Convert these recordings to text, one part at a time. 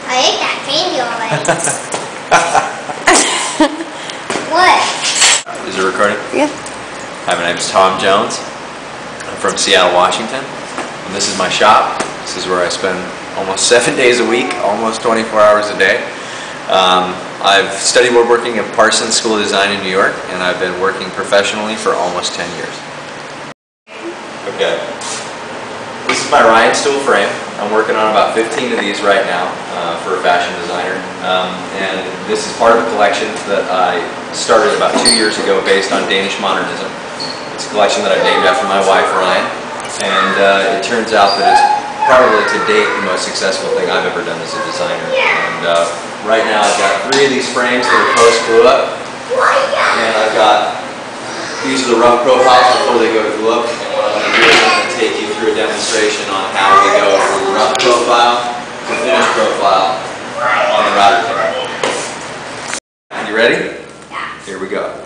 I ate that candy already. What? Is it recording? Yeah. Hi, my name is Tom Jones. I'm from Seattle, Washington. And this is my shop. This is where I spend almost 7 days a week, almost 24 hours a day. I've studied woodworking at Parsons School of Design in New York, and I've been working professionally for almost 10 years. Okay. This is my Ryan stool frame. I'm working on about 15 of these right now for a fashion designer. And this is part of a collection that I started about 2 years ago based on Danish modernism. It's a collection that I named after my wife, Ryan. And it turns out that it's probably to date the most successful thing I've ever done as a designer. And right now I've got 3 of these frames that are post-glue up. And I've got, these are the rough profiles before they go to glue up. And what I'm going to do is I'm going to take you through a demonstration on how we go from rough profile to finished profile on the router table. You ready? Yeah. Here we go.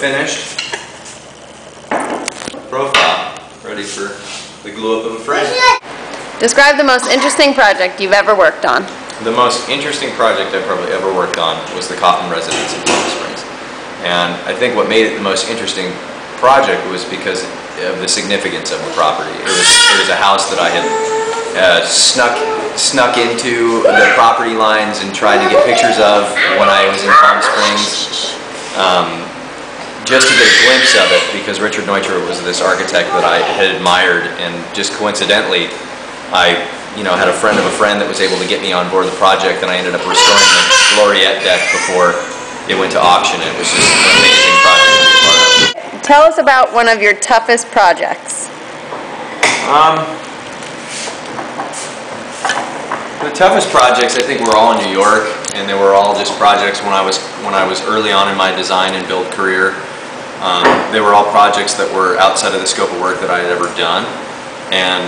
Finished profile, ready for the glue up of a frame. Describe the most interesting project you've ever worked on. The most interesting project I've probably ever worked on was the Coffin residence in Palm Springs. And I think what made it the most interesting project was because of the significance of the property. It was a house that I had snuck into the property lines and tried to get pictures of when I was in Palm Springs. Just to get a glimpse of it, because Richard Neutra was this architect that I had admired, and just coincidentally, I had a friend of a friend that was able to get me on board the project, and I ended up restoring the Gloriette deck before it went to auction. It was just an amazing project to be a part of. Tell us about one of your toughest projects. The toughest projects, I think, were all in New York, and they were all just projects when I was early on in my design and build career. They were all projects that were outside of the scope of work that I had ever done, and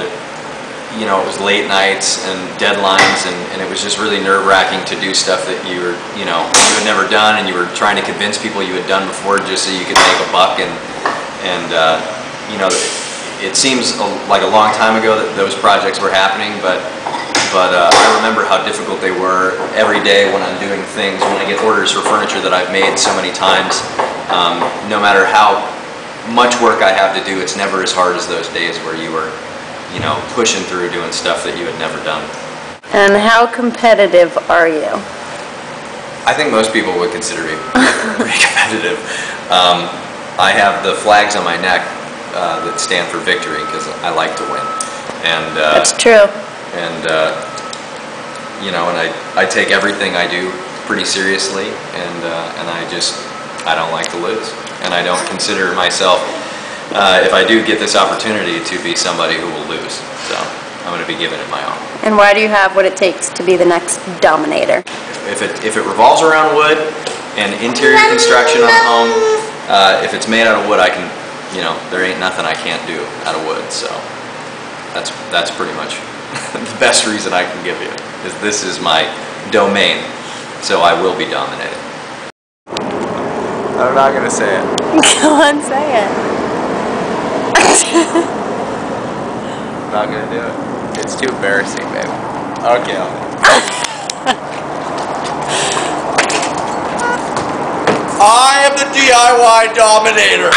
it was late nights and deadlines, and it was just really nerve-wracking to do stuff that you had never done, and you were trying to convince people you had done before just so you could make a buck, and it seems like a long time ago that those projects were happening, but I remember how difficult they were every day when I'm doing things, when I get orders for furniture that I've made so many times. No matter how much work I have to do, it's never as hard as those days where you were, pushing through doing stuff that you had never done. And how competitive are you? I think most people would consider me pretty competitive. I have the flags on my neck that stand for victory because I like to win. And that's true. And and I take everything I do pretty seriously, and I don't like to lose, and I don't consider myself, if I do get this opportunity, to be somebody who will lose. So I'm going to be giving it my all. And why do you have what it takes to be the next dominator? If it revolves around wood and interior construction on a home, if it's made out of wood, I can, there ain't nothing I can't do out of wood. So that's pretty much the best reason I can give you, is this is my domain, so I will be dominated. I'm not going to say it. Go on, say it. I'm not going to do it. It's too embarrassing, baby. Okay. I am the DIY dominator.